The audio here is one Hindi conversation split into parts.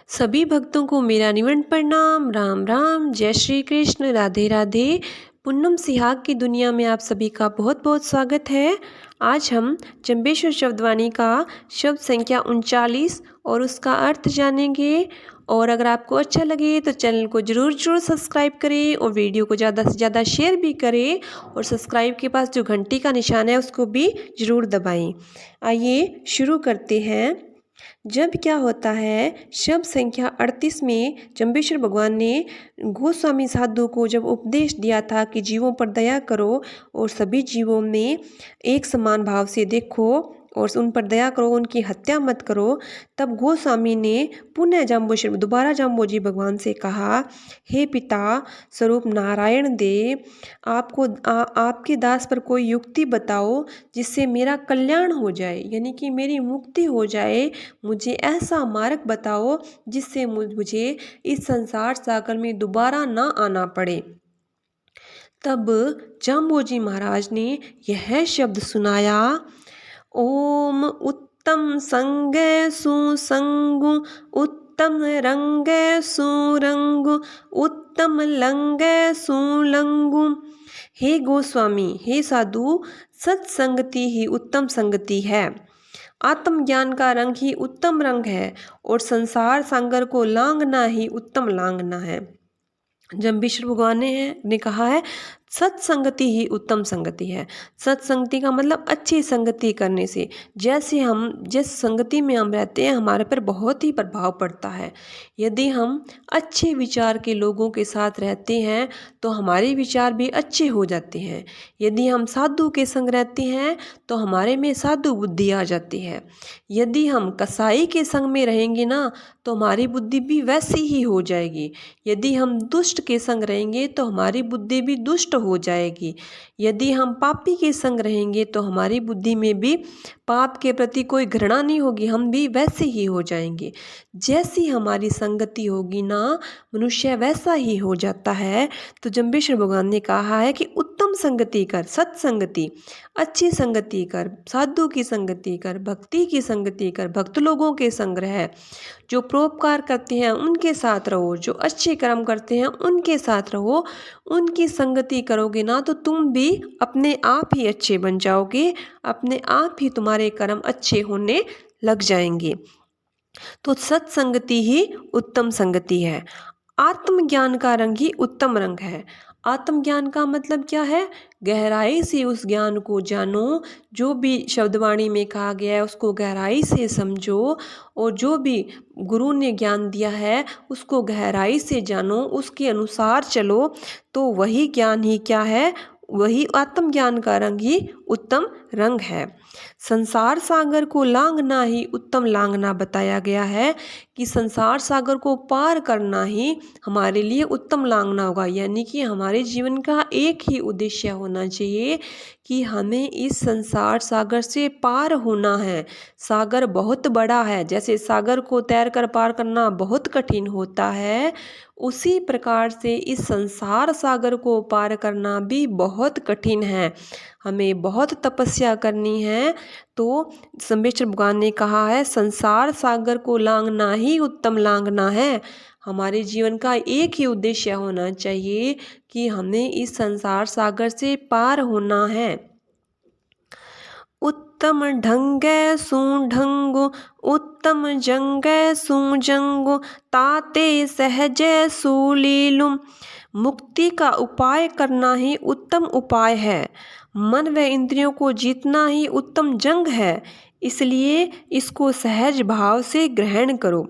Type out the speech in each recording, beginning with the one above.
सभी भक्तों को मेरा निमंत्रण प्रणाम। राम राम, जय श्री कृष्ण, राधे राधे। पूनम सिहाग की दुनिया में आप सभी का बहुत बहुत स्वागत है। आज हम जंबेश्वर शब्दवाणी का शब्द संख्या 39 और उसका अर्थ जानेंगे। और अगर आपको अच्छा लगे तो चैनल को ज़रूर सब्सक्राइब करें और वीडियो को ज़्यादा से ज़्यादा शेयर भी करें और सब्सक्राइब के पास जो घंटी का निशान है उसको भी ज़रूर दबाएं। आइए शुरू करते हैं। जब क्या होता है, शब्द संख्या 38 में जंबेश्वर भगवान ने गोस्वामी साधु को जब उपदेश दिया था कि जीवों पर दया करो और सभी जीवों में एक समान भाव से देखो और उन पर दया करो, उनकी हत्या मत करो, तब गोस्वामी ने पुनः दोबारा जाम्बोजी भगवान से कहा, हे पिता स्वरूप नारायण देव, आपके दास पर कोई युक्ति बताओ जिससे मेरा कल्याण हो जाए, यानी कि मेरी मुक्ति हो जाए। मुझे ऐसा मार्ग बताओ जिससे मुझे इस संसार सागर में दोबारा ना आना पड़े। तब जाम्बोजी महाराज ने यह शब्द सुनाया, ओम उत्तम संग सुसंगु, उत्तम रंग सुरंगु, उत्तम लंग सुलंगु। हे गोस्वामी, हे साधु, सत्संगति ही उत्तम संगति है। आत्मज्ञान का रंग ही उत्तम रंग है और संसार सागर को लांघना ही उत्तम लांघना है। जंबेश्वर भगवान ने कहा है, सत्संगति ही उत्तम संगति है। सत्संगति का मतलब अच्छी संगति करने से, जैसे हम जिस संगति में हम रहते हैं हमारे पर बहुत ही प्रभाव पड़ता है। यदि हम अच्छे विचार के लोगों के साथ रहते हैं तो हमारे विचार भी अच्छे हो जाते हैं। यदि हम साधु के संग रहते हैं तो हमारे में साधु बुद्धि आ जाती है। यदि हम कसाई के संग में रहेंगे ना तो हमारी बुद्धि भी वैसी ही हो जाएगी। यदि हम दुष्ट के संग रहेंगे तो हमारी बुद्धि भी दुष्ट हो जाएगी। यदि हम पापी के संग रहेंगे तो हमारी बुद्धि में भी पाप के प्रति कोई घृणा नहीं होगी, हम भी वैसे ही हो जाएंगे। जैसी हमारी संगति होगी ना, मनुष्य वैसा ही हो जाता है। तो जंबेश्वर भगवान ने कहा है कि उत्तम संगति कर, सत्संगति, अच्छी संगति कर, साधु की संगति कर, भक्ति की संगति कर, भक्त लोगों के संग रह, जो परोपकार करते हैं उनके साथ रहो, जो अच्छे कर्म करते हैं उनके साथ रहो। उनकी संगति करोगे ना तो तुम भी अपने आप ही अच्छे बन जाओगे, अपने आप ही तुम्हारे कर्म अच्छे होने लग जाएंगे। तो सत्संगति ही उत्तम संगति है। आत्मज्ञान का रंग ही उत्तम रंग है। आत्मज्ञान का मतलब क्या है? गहराई से उस ज्ञान को जानो, जो भी शब्दवाणी में कहा गया है उसको गहराई से समझो और जो भी गुरु ने ज्ञान दिया है उसको गहराई से जानो, उसके अनुसार चलो। तो वही ज्ञान ही क्या है? वही आत्मज्ञान का रंग ही उत्तम रंग है। संसार सागर को लांघना ही उत्तम लांघना बताया गया है कि संसार सागर को पार करना ही हमारे लिए उत्तम लांघना होगा। यानी कि हमारे जीवन का एक ही उद्देश्य होना चाहिए कि हमें इस संसार सागर से पार होना है। सागर बहुत बड़ा है, जैसे सागर को तैर कर पार करना बहुत कठिन होता है, उसी प्रकार से इस संसार सागर को पार करना भी बहुत कठिन है। हमें बहुत तपस्या करनी है। तो जंबेश्वर भगवान ने कहा है, संसार सागर को लांघना ही उत्तम लांघना है। हमारे जीवन का एक ही उद्देश्य होना चाहिए कि हमें इस संसार सागर से पार होना है। उत्तम ढंगे सुढंगु, उत्तम जंगे सुजंगु, ताते सहजे सुलीलुम। मुक्ति का उपाय करना ही उत्तम उपाय है। मन व इंद्रियों को जीतना ही उत्तम जंग है, इसलिए इसको सहज भाव से ग्रहण करो।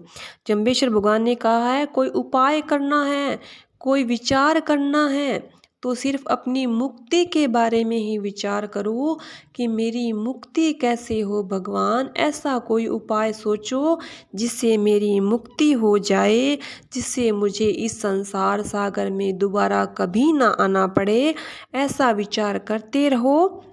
जंबेश्वर भगवान ने कहा है, कोई उपाय करना है, कोई विचार करना है तो सिर्फ अपनी मुक्ति के बारे में ही विचार करो कि मेरी मुक्ति कैसे हो भगवान। ऐसा कोई उपाय सोचो जिससे मेरी मुक्ति हो जाए, जिससे मुझे इस संसार सागर में दोबारा कभी ना आना पड़े। ऐसा विचार करते रहो।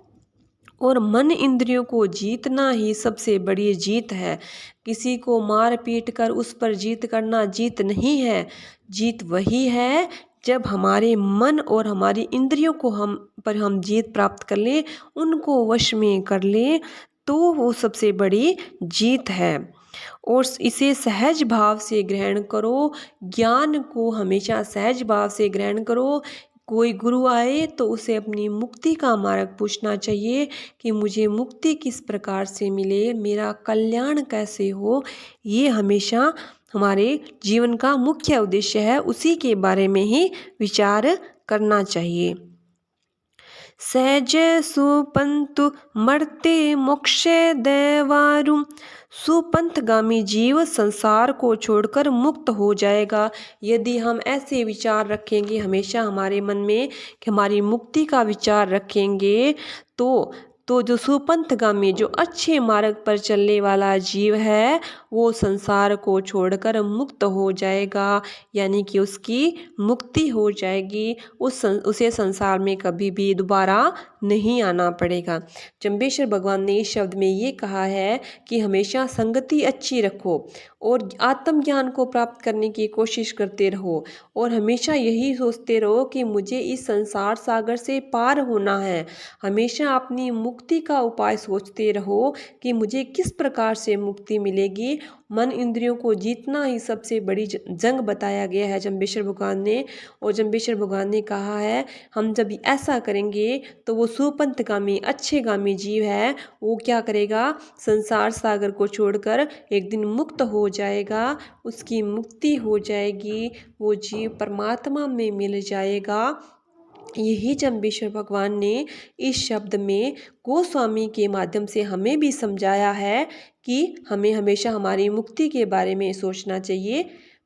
और मन इंद्रियों को जीतना ही सबसे बड़ी जीत है। किसी को मार पीट कर उस पर जीत करना जीत नहीं है। जीत वही है जब हमारे मन और हमारी इंद्रियों को हम जीत प्राप्त कर लें, उनको वश में कर लें, तो वो सबसे बड़ी जीत है। और इसे सहज भाव से ग्रहण करो। ज्ञान को हमेशा सहज भाव से ग्रहण करो। कोई गुरु आए तो उसे अपनी मुक्ति का मार्ग पूछना चाहिए कि मुझे मुक्ति किस प्रकार से मिले, मेरा कल्याण कैसे हो। ये हमेशा हमारे जीवन का मुख्य उद्देश्य है, उसी के बारे में ही विचार करना चाहिए। सहज सुपंतु मरते मोक्षे दैवारु। सुपंथगामी जीव संसार को छोड़कर मुक्त हो जाएगा। यदि हम ऐसे विचार रखेंगे हमेशा हमारे मन में कि हमारी मुक्ति का विचार रखेंगे तो जो सुपंथगामी, जो अच्छे मार्ग पर चलने वाला जीव है, वो संसार को छोड़कर मुक्त हो जाएगा, यानी कि उसकी मुक्ति हो जाएगी। उसे संसार में कभी भी दोबारा नहीं आना पड़ेगा। जम्बेश्वर भगवान ने इस शब्द में ये कहा है कि हमेशा संगति अच्छी रखो और आत्मज्ञान को प्राप्त करने की कोशिश करते रहो और हमेशा यही सोचते रहो कि मुझे इस संसार सागर से पार होना है। हमेशा अपनी मुक्ति का उपाय सोचते रहो कि मुझे किस प्रकार से मुक्ति मिलेगी। मन इंद्रियों को जीतना ही सबसे बड़ी जंग बताया गया है जम्बेश्वर भगवान ने। और जम्बेश्वर भगवान ने कहा है हम जब ऐसा करेंगे तो वो सुपंथगामी अच्छे गामी जीव है, वो क्या करेगा, संसार सागर को छोड़कर एक दिन मुक्त हो जाएगा, उसकी मुक्ति हो जाएगी, वो जीव परमात्मा में मिल जाएगा। यही जम्बेश्वर भगवान ने इस शब्द में गोस्वामी के माध्यम से हमें भी समझाया है कि हमें हमेशा हमारी मुक्ति के बारे में सोचना चाहिए।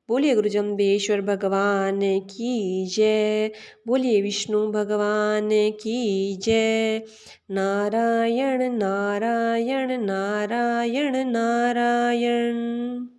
बोलिए गुरु जम्बेश्वर भगवान की जय। बोलिए विष्णु भगवान की जय। नारायण नारायण नारायण नारायण।